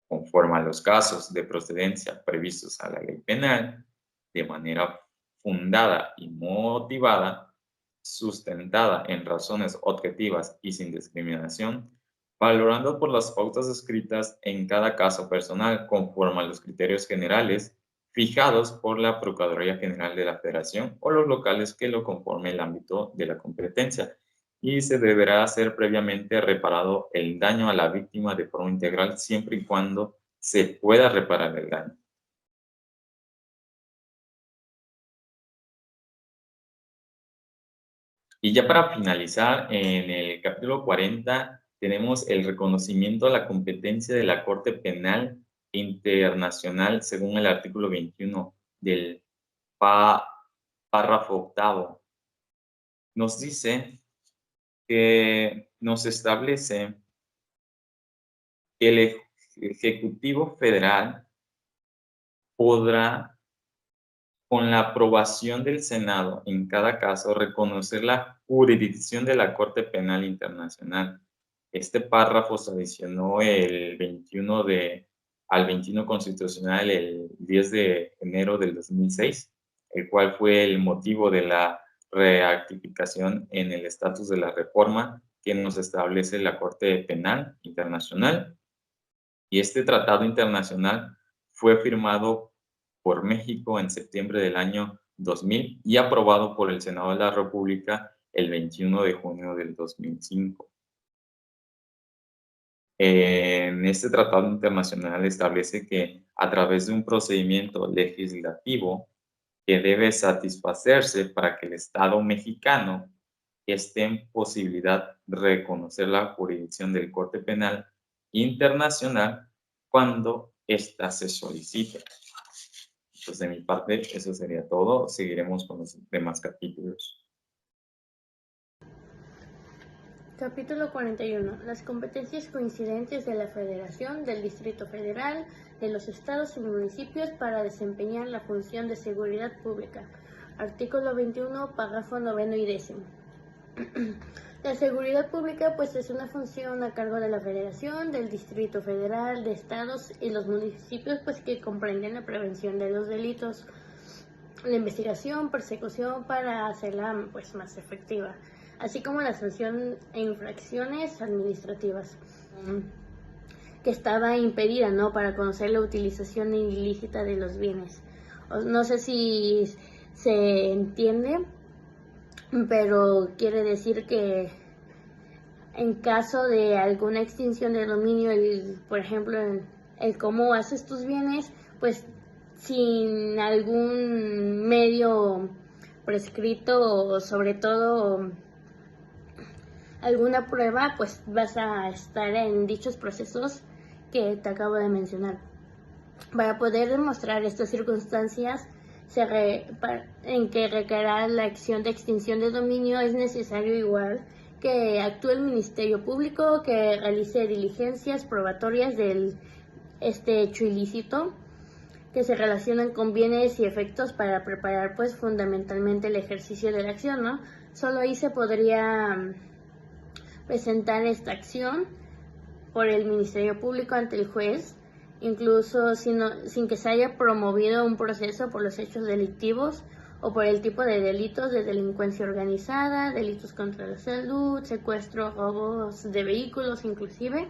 Conforme a los casos de procedencia previstos a la ley penal, de manera fundada y motivada, sustentada en razones objetivas y sin discriminación, valorando por las pautas escritas en cada caso personal conforme a los criterios generales fijados por la Procuraduría General de la Federación o los locales que lo conforme el ámbito de la competencia, y se deberá hacer previamente reparado el daño a la víctima de forma integral siempre y cuando se pueda reparar el daño. Y ya para finalizar, en el capítulo 40 tenemos el reconocimiento a la competencia de la Corte Penal Internacional según el artículo 21 del párrafo octavo. Nos dice que nos establece que el Ejecutivo Federal podrá, con la aprobación del Senado en cada caso, reconocer la jurisdicción de la Corte Penal Internacional. Este párrafo se adicionó al 21 constitucional el 10 de enero del 2006, el cual fue el motivo de la rectificación en el estatus de la reforma que nos establece la Corte Penal Internacional. Y este tratado internacional fue firmado por México en septiembre del año 2000 y aprobado por el Senado de la República el 21 de junio del 2005. En este tratado internacional establece que a través de un procedimiento legislativo que debe satisfacerse para que el Estado mexicano esté en posibilidad de reconocer la jurisdicción del Corte Penal Internacional cuando ésta se solicite. Pues de mi parte, eso sería todo. Seguiremos con los demás capítulos. Capítulo 41. Las competencias coincidentes de la Federación, del Distrito Federal, de los estados y municipios para desempeñar la función de seguridad pública. Artículo 21, párrafo 9 y 10. La seguridad pública pues es una función a cargo de la Federación, del Distrito Federal, de estados y los municipios pues que comprenden la prevención de los delitos. la investigación, persecución para hacerla pues más efectiva, así como la sanción e infracciones administrativas que estaba impedida, ¿no? Para conocer la utilización ilícita de los bienes. No sé si se entiende, pero quiere decir que en caso de alguna extinción de dominio, por ejemplo, el cómo haces tus bienes, pues sin algún medio prescrito o sobre todo alguna prueba, pues vas a estar en dichos procesos que te acabo de mencionar. Para poder demostrar estas circunstancias en que requerirá la acción de extinción de dominio, es necesario igual que actúe el Ministerio Público, que realice diligencias probatorias de este hecho ilícito, que se relacionan con bienes y efectos para preparar pues fundamentalmente el ejercicio de la acción, ¿no? Solo ahí se podría presentar esta acción por el Ministerio Público ante el juez, incluso sin que se haya promovido un proceso por los hechos delictivos o por el tipo de delitos de delincuencia organizada, delitos contra la salud, secuestro, robos de vehículos inclusive.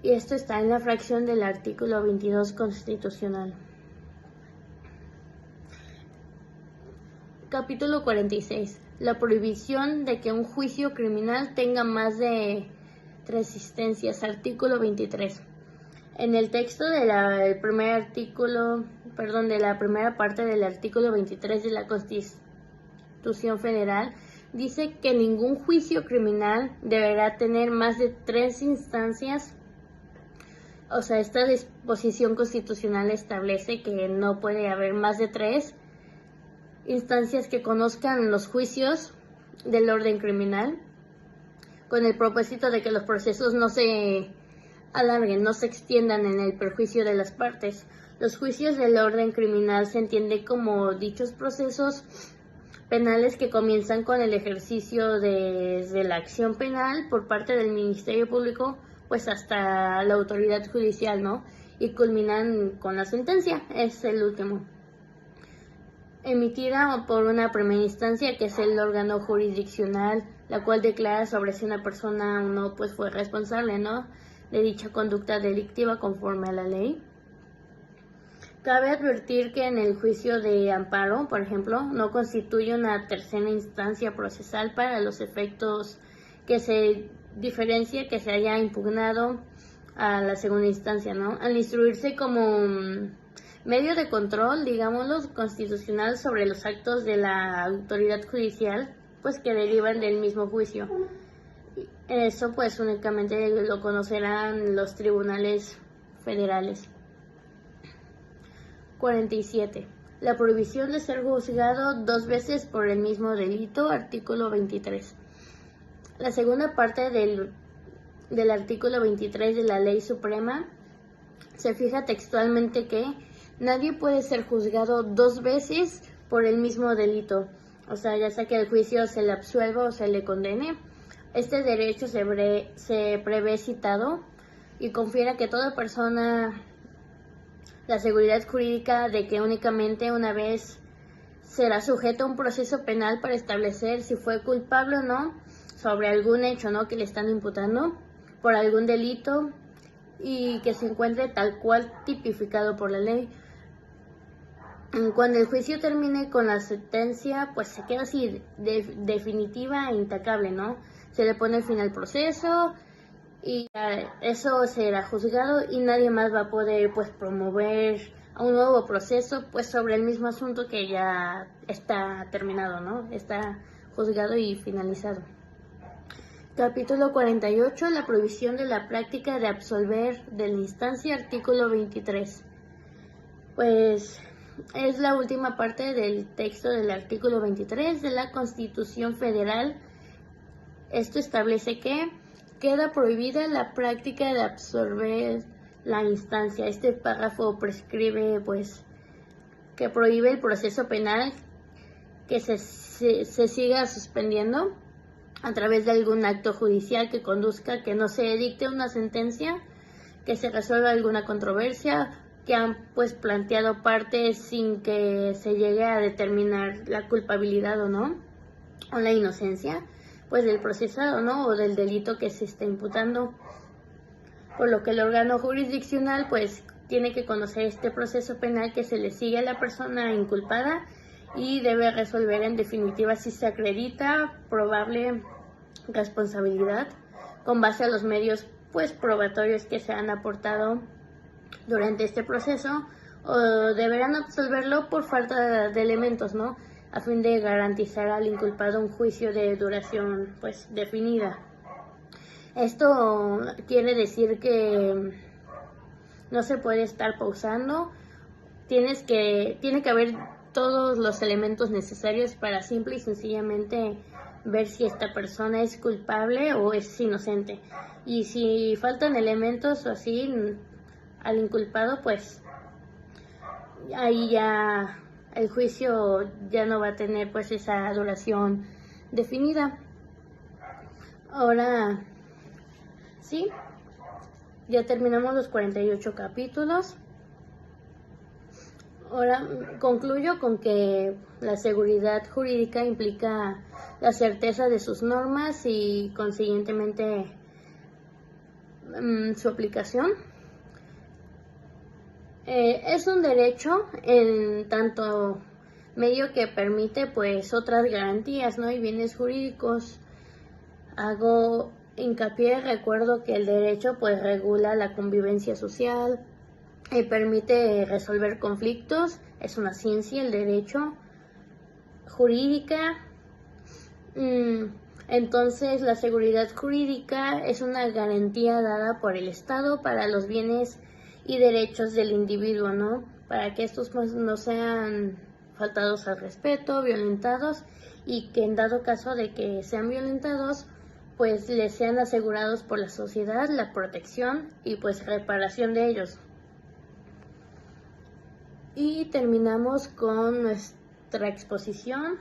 Y esto está en la fracción del artículo 22 constitucional. Capítulo 46. La prohibición de que un juicio criminal tenga más de 3 instancias. Artículo 23. En el texto de la primera parte del artículo 23 de la Constitución Federal dice que ningún juicio criminal deberá tener más de 3 instancias. O sea, esta disposición constitucional establece que no puede haber más de 3 instancias que conozcan los juicios del orden criminal, con el propósito de que los procesos no se alarguen, no se extiendan en el perjuicio de las partes. Los juicios del orden criminal se entienden como dichos procesos penales que comienzan con el ejercicio de la acción penal por parte del Ministerio Público, pues hasta la autoridad judicial, ¿no? Y culminan con la sentencia, es el último. Emitida por una primera instancia, que es el órgano jurisdiccional, la cual declara sobre si una persona o no pues fue responsable, ¿no?, de dicha conducta delictiva conforme a la ley. Cabe advertir que en el juicio de amparo, por ejemplo, no constituye una tercera instancia procesal para los efectos que se diferencia que se haya impugnado a la segunda instancia, ¿no? Al instruirse como medio de control, digámoslo, constitucional sobre los actos de la autoridad judicial, pues que derivan del mismo juicio. Eso pues únicamente lo conocerán los tribunales federales. 47. La prohibición de ser juzgado 2 veces por el mismo delito, artículo 23. La segunda parte del artículo 23 de la Ley Suprema se fija textualmente que nadie puede ser juzgado 2 veces por el mismo delito, o sea, ya sea que el juicio se le absuelva o se le condene. Este derecho se prevé citado y confiere que toda persona la seguridad jurídica de que únicamente una vez será sujeto a un proceso penal para establecer si fue culpable o no sobre algún hecho, ¿no?, que le están imputando por algún delito y que se encuentre tal cual tipificado por la ley. Cuando el juicio termine con la sentencia, pues se queda así definitiva e intacable, ¿no? Se le pone fin al proceso y eso será juzgado y nadie más va a poder pues promover a un nuevo proceso pues sobre el mismo asunto que ya está terminado, ¿no? Está juzgado y finalizado. Capítulo 48. La prohibición de la práctica de absolver de la instancia, artículo 23. Pues es la última parte del texto del artículo 23 de la Constitución Federal. Esto establece que queda prohibida la práctica de absolver la instancia. Este párrafo prescribe pues que prohíbe el proceso penal que se siga suspendiendo a través de algún acto judicial que conduzca a que no se dicte una sentencia, que se resuelva alguna controversia que han pues planteado partes sin que se llegue a determinar la culpabilidad o no, o la inocencia pues del procesado, ¿no? O del delito que se está imputando. Por lo que el órgano jurisdiccional pues tiene que conocer este proceso penal que se le sigue a la persona inculpada y debe resolver en definitiva si se acredita probable responsabilidad con base a los medios pues probatorios que se han aportado durante este proceso, o deberán absolverlo por falta de elementos, ¿no? A fin de garantizar al inculpado un juicio de duración pues definida. Esto quiere decir que no se puede estar pausando, tiene que haber todos los elementos necesarios para simple y sencillamente ver si esta persona es culpable o es inocente. Y si faltan elementos o así al inculpado, pues ahí ya el juicio ya no va a tener pues esa duración definida. Ahora sí, ya terminamos los 48 capítulos. Ahora concluyo con que la seguridad jurídica implica la certeza de sus normas y consiguientemente su aplicación. Es un derecho en tanto medio que permite pues otras garantías, ¿no? Y bienes jurídicos. Hago hincapié, recuerdo que el derecho pues regula la convivencia social, permite resolver conflictos, es una ciencia el derecho jurídica. Entonces la seguridad jurídica es una garantía dada por el Estado para los bienes y derechos del individuo, ¿no? Para que estos pues no sean faltados al respeto, violentados, y que en dado caso de que sean violentados pues les sean asegurados por la sociedad la protección y pues reparación de ellos. Y terminamos con nuestra exposición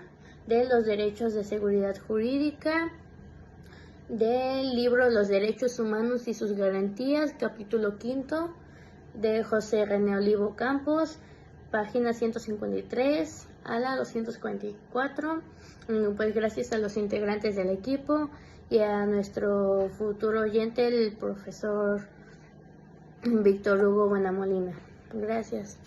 de los derechos de seguridad jurídica del libro Los Derechos Humanos y sus Garantías, capítulo 5, de José René Olivo Campos, página 153 a la 244. Pues gracias a los integrantes del equipo y a nuestro futuro oyente, el profesor Víctor Hugo Buenamolina. Gracias.